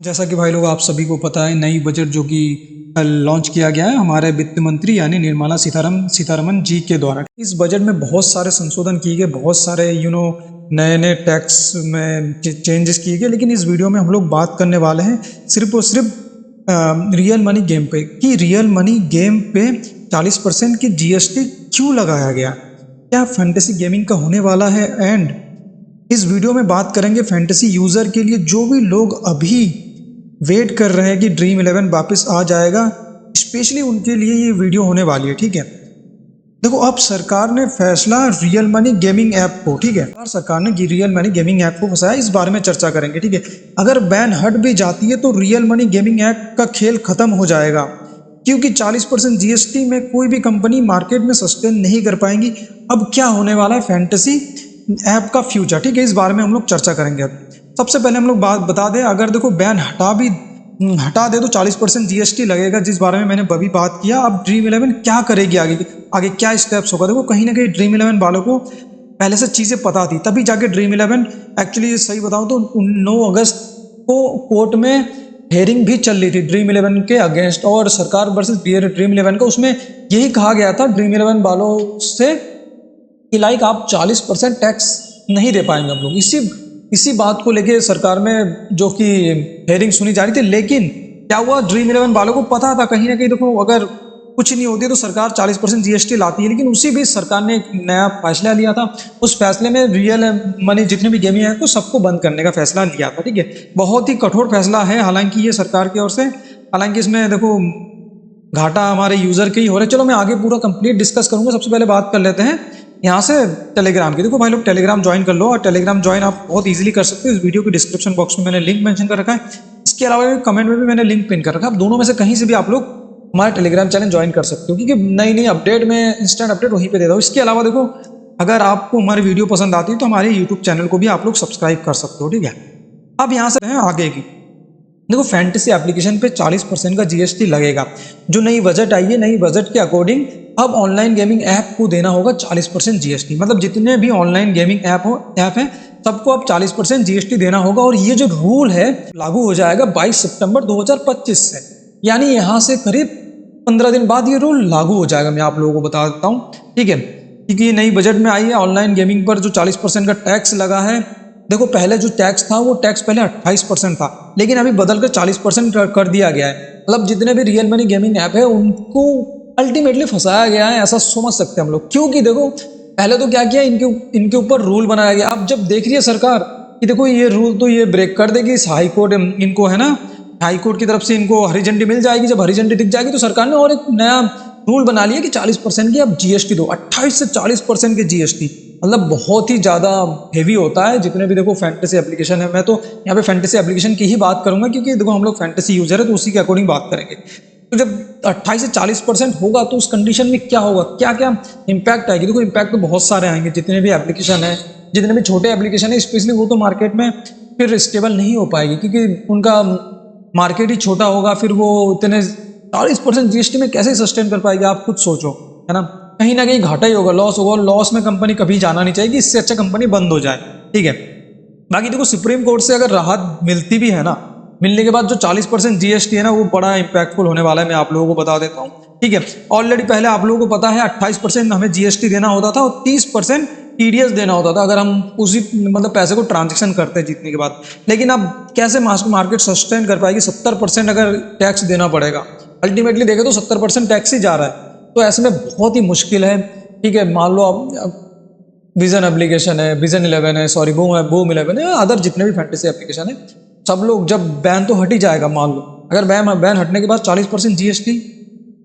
जैसा कि भाई लोग आप सभी को पता है, नई बजट जो कि लॉन्च किया गया है हमारे वित्त मंत्री यानी निर्मला सीतारमन जी के द्वारा। इस बजट में बहुत सारे संशोधन किए गए, बहुत सारे नए नए टैक्स में चेंजेस किए गए। लेकिन इस वीडियो में हम लोग बात करने वाले हैं सिर्फ और सिर्फ रियल मनी गेम पे कि रियल मनी गेम पे 40% की जीएसटी क्यों लगाया गया, क्या फैंटेसी गेमिंग का होने वाला है। एंड इस वीडियो में बात करेंगे फैंटेसी यूज़र के लिए, जो भी लोग अभी वेट कर रहे हैं कि ड्रीम 11 वापस आ जाएगा, स्पेशली उनके लिए ये वीडियो होने वाली है। ठीक है, देखो अब सरकार ने फैसला रियल मनी गेमिंग ऐप को, ठीक है, सरकार ने रियल मनी गेमिंग ऐप को फंसाया, इस बारे में चर्चा करेंगे। ठीक है, अगर बैन हट भी जाती है तो रियल मनी गेमिंग ऐप का खेल खत्म हो जाएगा, क्योंकि 40% जीएसटी में कोई भी कंपनी मार्केट में सस्टेन नहीं कर पाएंगी। अब क्या होने वाला है फैंटेसी ऐप का फ्यूचर, ठीक है, इस बारे में हम लोग चर्चा करेंगे। अब सबसे पहले हम लोग बात बता दें, अगर देखो बैन हटा दे तो 40% जीएसटी लगेगा, जिस बारे में मैंने अभी बात किया। अब ड्रीम 11 क्या करेगी, आगे क्या स्टेप्स होगा। देखो कहीं ना कहीं ड्रीम 11 वालों को पहले से चीज़ें पता थी, तभी जाके ड्रीम 11 एक्चुअली सही बताऊं तो 9 अगस्त को कोर्ट में हेयरिंग भी चल रही थी ड्रीम 11 के अगेंस्ट, और सरकार वर्सेस ड्रीम 11 का उसमें यही कहा गया था ड्रीम 11 वालों से कि लाइक आप 40% टैक्स नहीं दे पाएंगे हम लोग। इसी बात को लेके सरकार में जो कि हेयरिंग सुनी जा रही थी। लेकिन क्या हुआ, ड्रीम 11 वालों को पता था कहीं ना कहीं, देखो अगर कुछ नहीं होती तो सरकार 40% जीएसटी लाती है। लेकिन उसी बीच सरकार ने एक नया फैसला लिया था, उस फैसले में रियल मनी जितने भी गेमिंग है तो सबको बंद करने का फैसला लिया था। ठीक है, बहुत ही कठोर फैसला है हालांकि ये सरकार की ओर से, हालांकि इसमें देखो घाटा हमारे यूजर के ही हो रहा है। चलो मैं आगे पूरा कंप्लीट डिस्कस करूंगा। सबसे पहले बात कर लेते हैं यहाँ से टेलीग्राम की। देखो भाई लोग टेलीग्राम ज्वाइन कर लो, और टेलीग्राम ज्वाइन आप बहुत इजीली कर सकते हो। इस वीडियो के डिस्क्रिप्शन बॉक्स में मैंने लिंक मेंशन कर रखा है, इसके अलावा कमेंट में भी मैंने लिंक पिन कर रखा है। आप दोनों में से कहीं से भी आप लोग हमारा टेलीग्राम चैनल ज्वाइन कर सकते हो, क्योंकि नई नई अपडेट में इंस्टेंट अपडेट वहीं पे देता हूँ। इसके अलावा देखो अगर आपको हमारी वीडियो पसंद आती है तो हमारे यूट्यूब चैनल को भी आप लोग सब्सक्राइब कर सकते हो। ठीक है, अब यहाँ से आगे की देखो फैंटेसी एप्लीकेशन पे 40% का जीएसटी लगेगा। जो नई बजट आई है, नई बजट के अकॉर्डिंग अब ऑनलाइन गेमिंग ऐप को देना होगा 40% जीएसटी। मतलब जितने भी ऑनलाइन गेमिंग ऐप हैं सबको अब 40% जीएसटी देना होगा। और ये जो रूल है लागू हो जाएगा 22 सितंबर 2025 से, यानी यहाँ से करीब 15 दिन बाद ये रूल लागू हो जाएगा। मैं आप लोगों को बता देता हूँ, ठीक है, क्योंकि ये नई बजट में आई है। ऑनलाइन गेमिंग पर जो 40% का टैक्स लगा है, देखो पहले जो टैक्स था वो टैक्स पहले 28% था, लेकिन अभी बदल कर 40% कर दिया गया है। मतलब जितने भी रियल मनी गेमिंग ऐप है उनको अल्टीमेटली फंसाया गया है, ऐसा समझ सकते हैं हम लोग। क्योंकि देखो पहले तो क्या किया, इनके ऊपर रूल बनाया गया। अब जब देख रही है सरकार कि देखो ये रूल तो ये ब्रेक कर देगी, हाई कोर्ट इनको है ना, हाई कोर्ट की तरफ से इनको हरी झंडी मिल जाएगी। जब हरी झंडी दिख जाएगी तो सरकार ने और एक नया रूल बना लिया कि 40% की अब जीएसटी दो, 28 से 40% की जीएसटी। मतलब बहुत ही ज़्यादा हेवी होता है। जितने भी देखो फैंटेसी एप्लीकेशन है, मैं तो यहाँ पे फैंटेसी एप्लीकेशन की ही बात करूंगा, क्योंकि देखो हम लोग फैंटेसी यूजर है तो उसी के अकॉर्डिंग बात करेंगे। तो जब 28 से 40% होगा तो उस कंडीशन में क्या होगा, क्या क्या इम्पैक्ट आएगी। देखो इम्पैक्ट तो बहुत सारे आएंगे। जितने भी एप्लीकेशन है, जितने भी छोटे एप्लीकेशन है स्पेशली, वो तो मार्केट में फिर स्टेबल नहीं हो पाएगी, क्योंकि उनका मार्केट ही छोटा होगा। फिर वो इतने 40% जीएसटी में कैसे सस्टेन कर पाएगी, आप खुद सोचो, है ना। कहीं ना कहीं घाटा ही होगा, लॉस होगा। लॉस में कंपनी कभी जाना नहीं चाहिए, इससे अच्छा कंपनी बंद हो जाए। ठीक है, बाकी देखो सुप्रीम कोर्ट से अगर राहत मिलती भी है ना, मिलने के बाद जो 40% जीएसटी है ना, वो बड़ा इंपैक्टफुल होने वाला है। मैं आप लोगों को बता देता हूँ। ठीक है, ऑलरेडी पहले आप लोगों को पता है 28% हमें जीएसटी देना होता था और 30% टीडीएस देना होता था, अगर हम उसी मतलब पैसे को ट्रांजेक्शन करते हैं जीतने के बाद। लेकिन अब कैसे मार्केट सस्टेन कर पाएगी, 70% अगर टैक्स देना पड़ेगा। अल्टीमेटली देखें तो 70% टैक्स ही जा रहा है, तो ऐसे में बहुत ही मुश्किल है। ठीक है, मान लो आप विजन एप्लीकेशन है, विजन 11 है, सॉरी बूम 11 है, अदर जितने भी फैंटेसी एप्लीकेशन है, सब लोग जब बैन तो हट ही जाएगा, मान लो अगर बैन हटने के बाद 40% जीएसटी